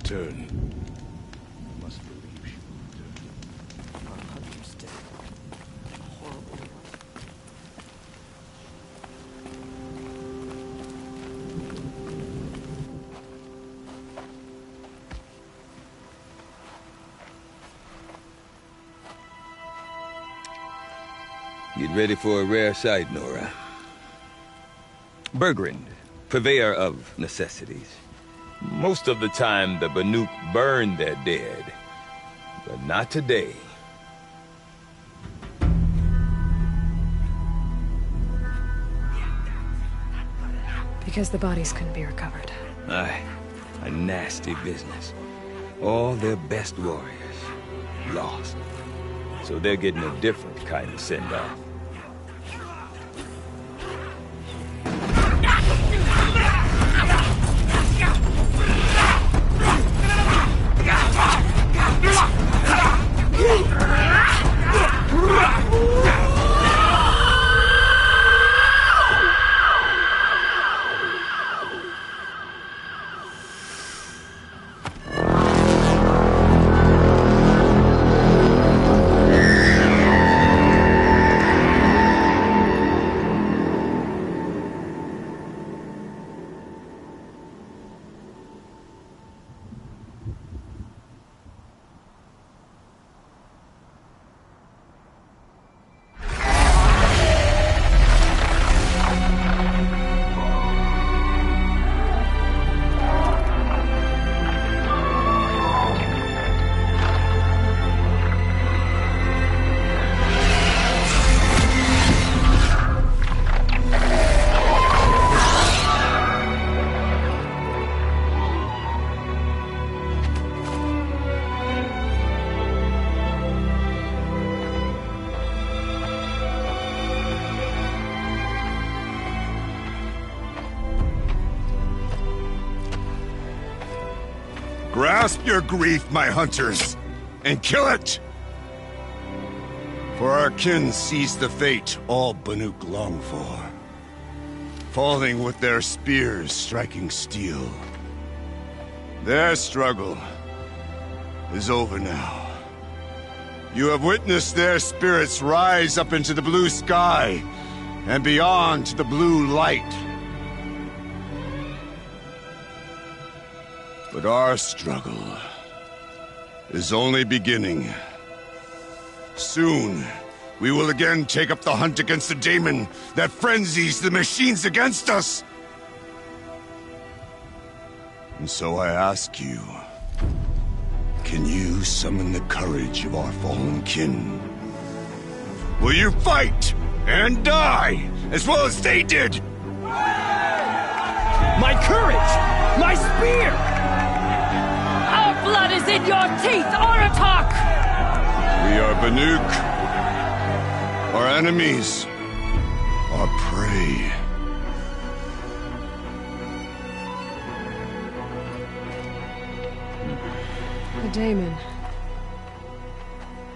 return. I must believe she will return. Our hunter's dead. Horrible. Get ready for a rare sight, Nora. Bergrand, purveyor of necessities. Most of the time, the Banuk burn their dead. But not today. Because the bodies couldn't be recovered. Aye, a nasty business. All their best warriors lost. So they're getting a different kind of send-off. Grasp your grief, my hunters, and kill it! For our kin sees the fate all Banuk long for. Falling with their spears striking steel. Their struggle is over now. You have witnessed their spirits rise up into the blue sky and beyond to the blue light. But our struggle is only beginning. Soon, we will again take up the hunt against the daemon that frenzies the machines against us. And so I ask you, can you summon the courage of our fallen kin? Will you fight and die as well as they did? My courage! My spear! Our blood is in your teeth, Aratak! We are Banuk. Our enemies are prey. The daemon.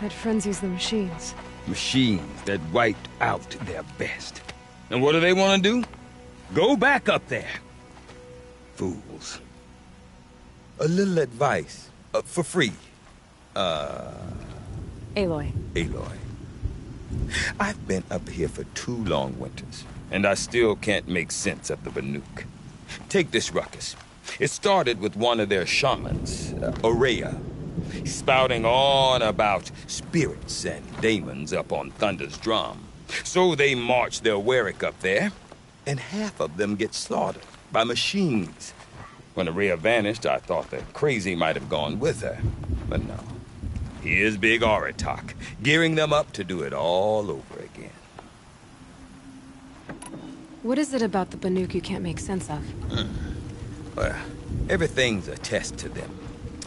That frenzies the machines. Machines that wiped out their best. And what do they want to do? Go back up there. Fools. A little advice. For free. Aloy. Aloy. I've been up here for 2 long winters, and I still can't make sense of the Banuk. Take this ruckus. It started with one of their shamans, Ourea, spouting on about spirits and daemons up on Thunder's drum. So they march their Warwick up there, and half of them get slaughtered by machines. When Ourea vanished, I thought the crazy might have gone with her, but no. Here's Big Aratak, gearing them up to do it all over again. What is it about the Banuk you can't make sense of? Well, everything's a test to them.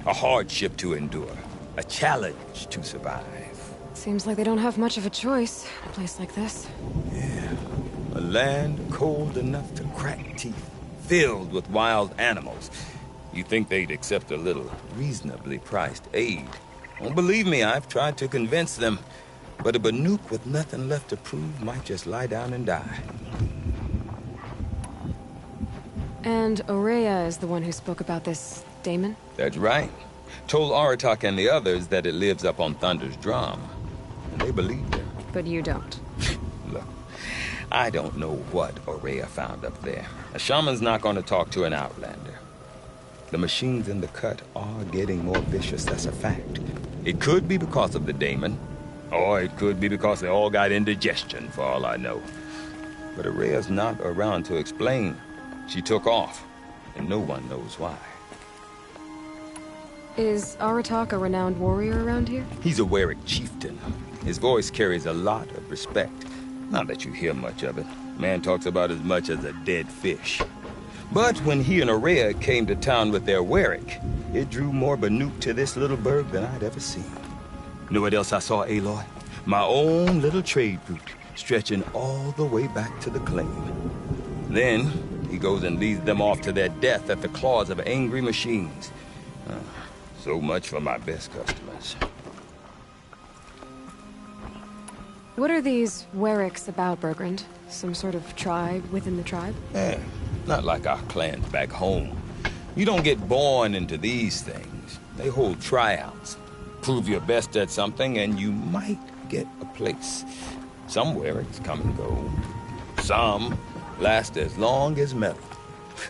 A hardship to endure. A challenge to survive. Seems like they don't have much of a choice, in a place like this. Yeah. A land cold enough to crack teeth, filled with wild animals. You think they'd accept a little reasonably priced aid. Don't believe me, I've tried to convince them. But a Banuk with nothing left to prove might just lie down and die. And Ourea is the one who spoke about this Daemon? That's right. Told Aratak and the others that it lives up on Thunder's drum. And they believed him. But you don't. Look, I don't know what Ourea found up there. A shaman's not going to talk to an outlander. The machines in the cut are getting more vicious, that's a fact. It could be because of the Daemon, or it could be because they all got indigestion, for all I know. But Ourea's not around to explain. She took off, and no one knows why. Is Aratak a renowned warrior around here? He's a Werik chieftain. His voice carries a lot of respect. Not that you hear much of it. Man talks about as much as a dead fish. But when he and Ourea came to town with their Werik, it drew more Banuk to this little burg than I'd ever seen. You know what else I saw, Aloy? My own little trade route, stretching all the way back to the claim. Then, he goes and leads them off to their death at the claws of angry machines. So much for my best customers. What are these Weriks about, Bergrand? Some sort of tribe within the tribe? Not like our clans back home. You don't get born into these things. They hold tryouts. Prove your best at something and you might get a place. Some Weriks come and go. Some last as long as metal.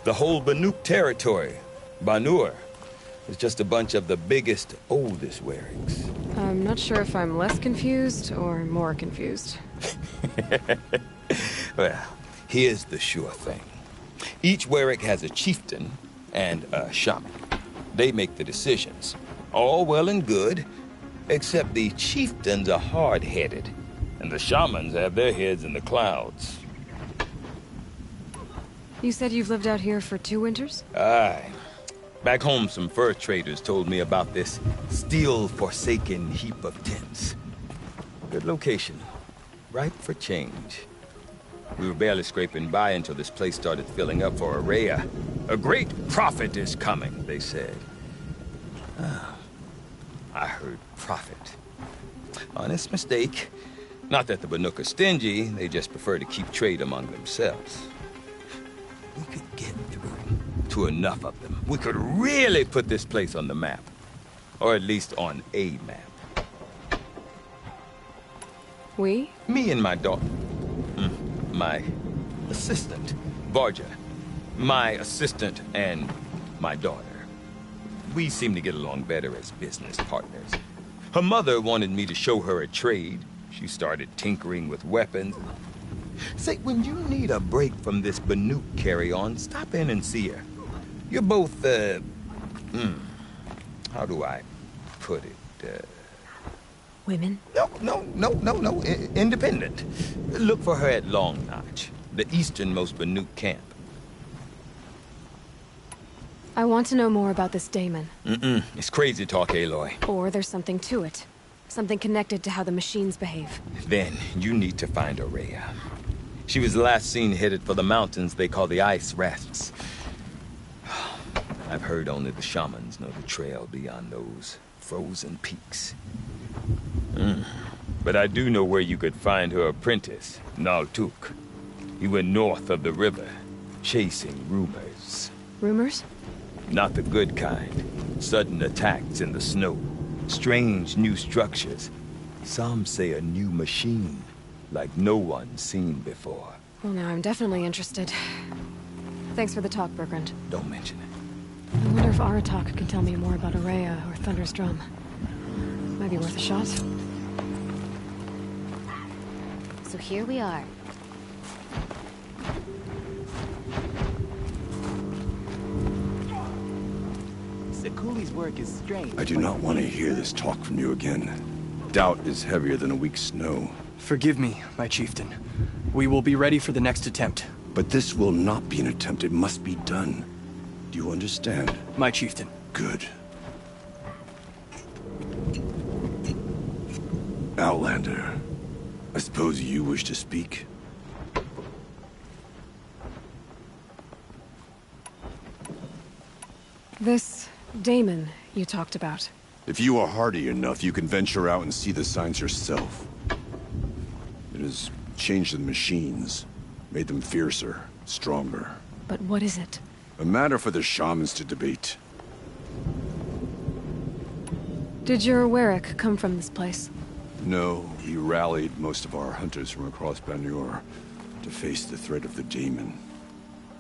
The whole Banuk territory, Banur, is just a bunch of the biggest, oldest Weriks. I'm not sure if I'm less confused or more confused. Well, here's the sure thing. Each Werik has a chieftain and a shaman. They make the decisions. All well and good, except the chieftains are hard-headed, and the shamans have their heads in the clouds. You said you've lived out here for 2 winters? Aye. Back home, some fur traders told me about this still-forsaken heap of tents. Good location. Ripe for change. We were barely scraping by until this place started filling up for Ourea. A great prophet is coming, they said. I heard prophet. Honest mistake. Not that the Banuk are stingy, they just prefer to keep trade among themselves. We could get through to enough of them. We could really put this place on the map. Or at least on a map. We? Me and my daughter. My assistant, Varja. My assistant and my daughter. We seem to get along better as business partners. Her mother wanted me to show her a trade. She started tinkering with weapons. Say, when you need a break from this Banuk carry-on, stop in and see her. You're both, how do I put it, Women? No. Independent. Look for her at Long Notch, the easternmost Banuk camp. I want to know more about this Daemon. It's crazy talk, Aloy. Or there's something to it. Something connected to how the machines behave. Then you need to find Ourea. She was last seen headed for the mountains they call the Ice Rasps. I've heard only the shamans know the trail beyond those frozen peaks. But I do know where you could find her apprentice, Naltuk. He went north of the river, chasing rumors. Rumors? Not the good kind. Sudden attacks in the snow. Strange new structures. Some say a new machine, like no one's seen before. Well, now I'm definitely interested. Thanks for the talk, Bergrand. Don't mention it. I wonder if Aratak can tell me more about Ourea or Thunder's Drum. Might be worth a shot. So here we are. Sekuli's work is strange. I do not want to hear this talk from you again. Doubt is heavier than a week's snow. Forgive me, my chieftain. We will be ready for the next attempt. But this will not be an attempt. It must be done. Do you understand? My chieftain. Good. Outlander, I suppose you wish to speak? This Daemon you talked about. If you are hardy enough, you can venture out and see the signs yourself. It has changed the machines, made them fiercer, stronger. But what is it? A matter for the shamans to debate. Did your Warwick come from this place? No, we rallied most of our hunters from across Banur to face the threat of the Daemon.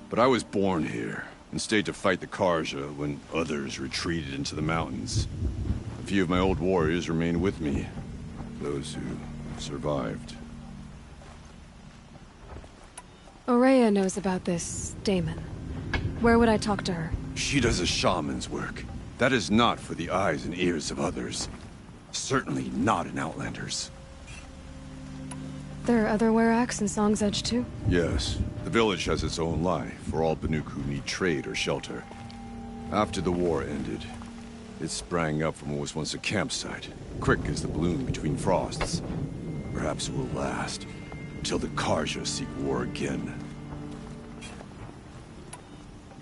But I was born here, and stayed to fight the Karja when others retreated into the mountains. A few of my old warriors remained with me, those who survived. Ourea knows about this Daemon. Where would I talk to her? She does a shaman's work. That is not for the eyes and ears of others. Certainly not an Outlander's. There are other Weraks in Song's Edge too? Yes. The village has its own life for all Banuk who need trade or shelter. After the war ended, it sprang up from what was once a campsite, quick as the bloom between frosts. Perhaps it will last, until the Karja seek war again.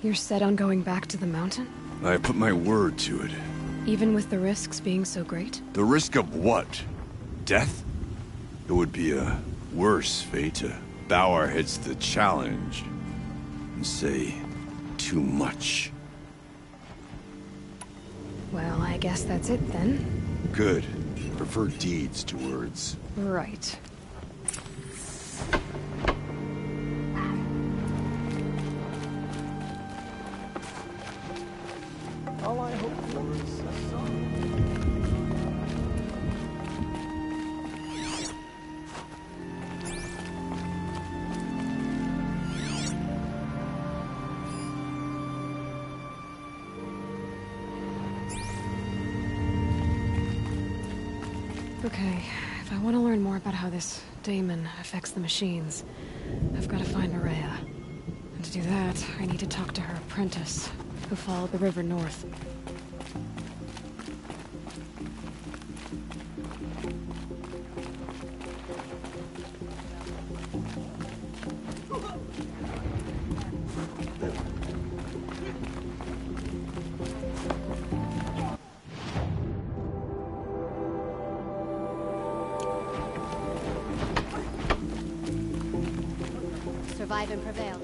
You're set on going back to the mountain? I have put my word to it. Even with the risks being so great? The risk of what? Death? It would be a worse fate to bow our heads to the challenge and say too much. Well, I guess that's it then. Good. Prefer deeds to words. Right. All I hope for is a son. Okay, if I want to learn more about how this Daemon affects the machines, I've got to find Ourea. And to do that, I need to talk to her apprentice, who followed the river north. Survive and prevail.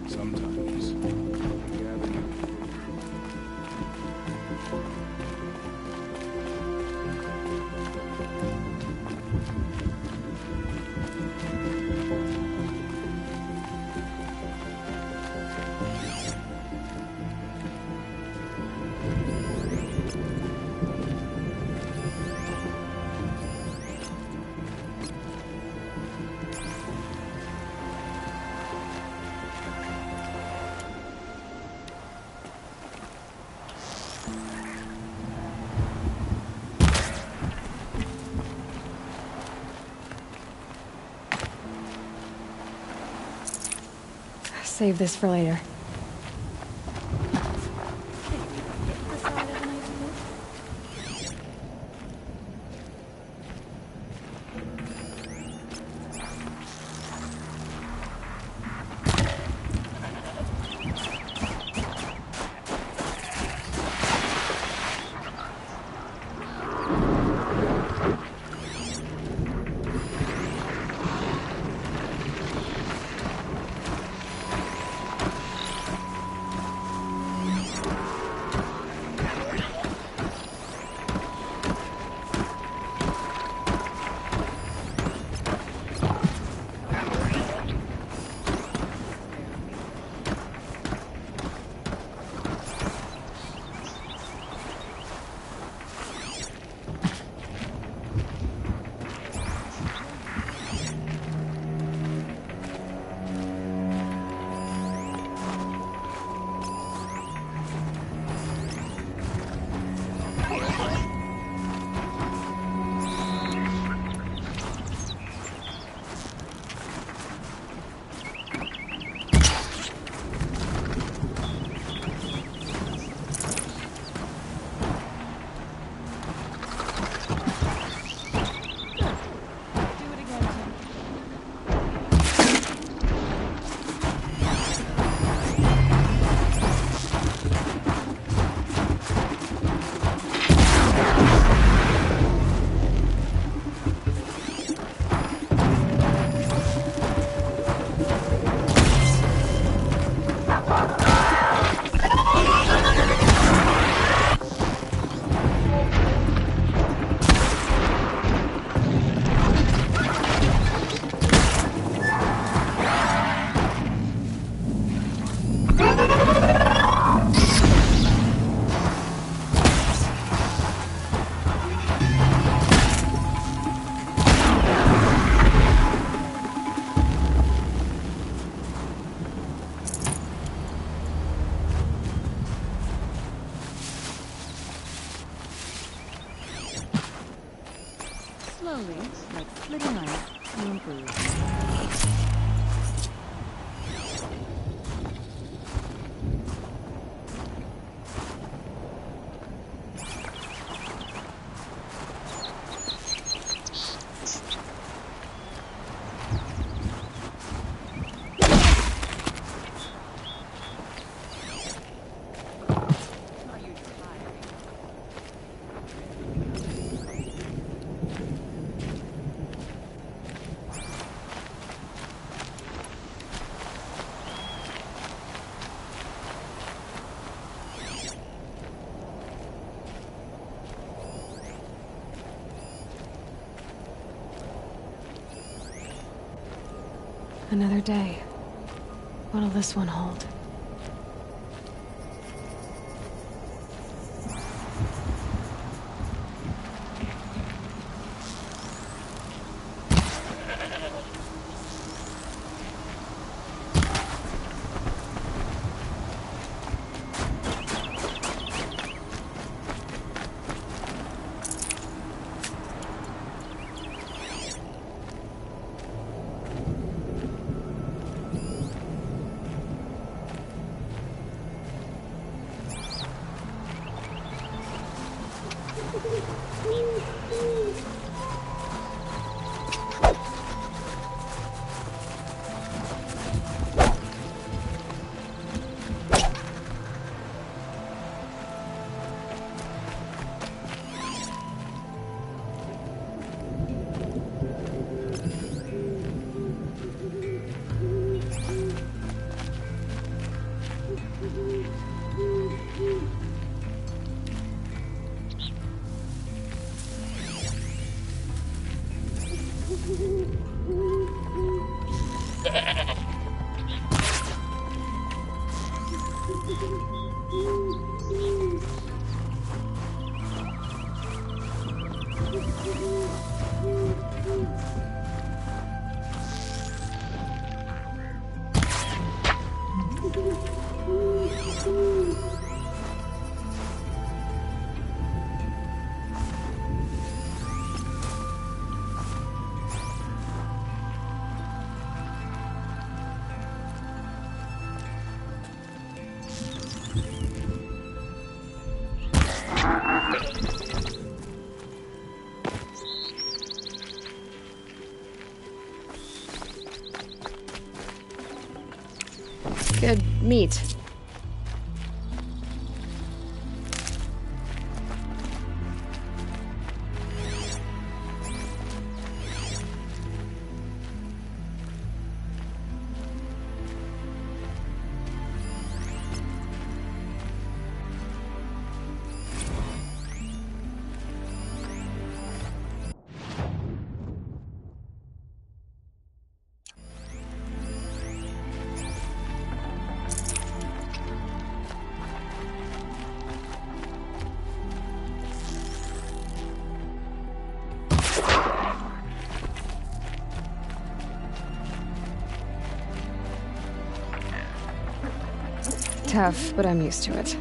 Sometimes. Save this for later. occasionally, like slitting ice, to improve. Another day. What'll this one hold? Good meat. Tough, but I'm used to it.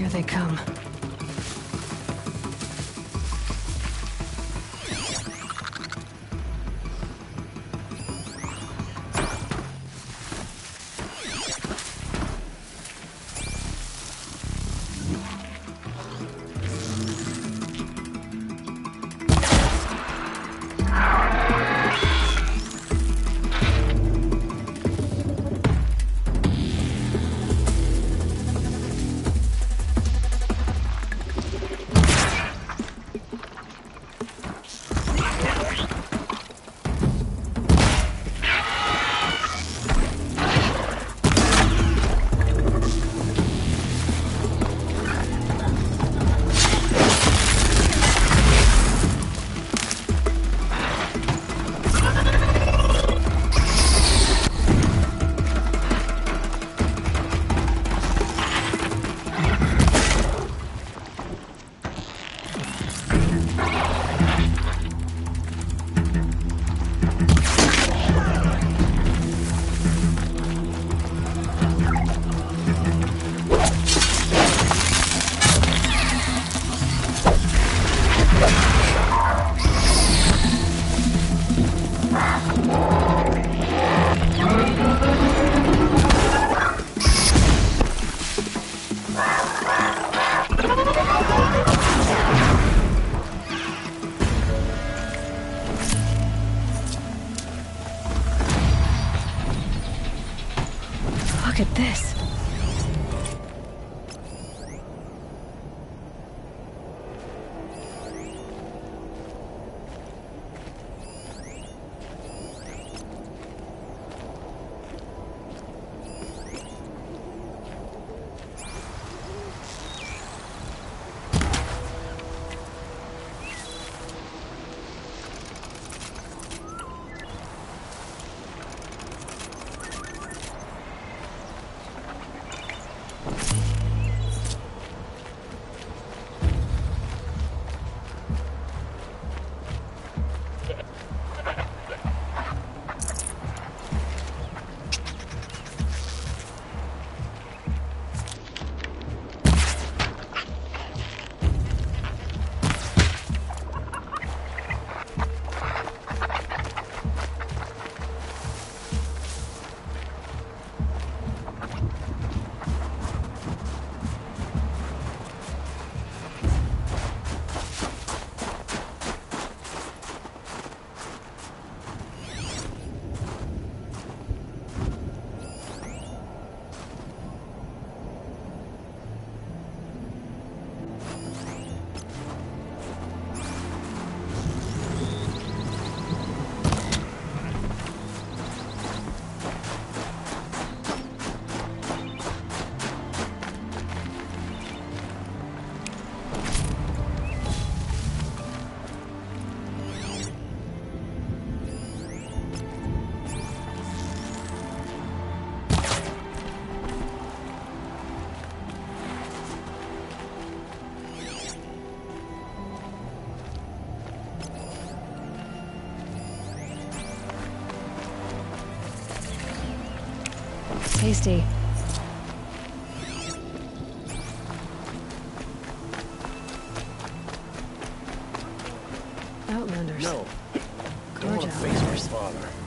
Here they come. Look at this. Tasty. Outlanders. No. Don't want to face my father.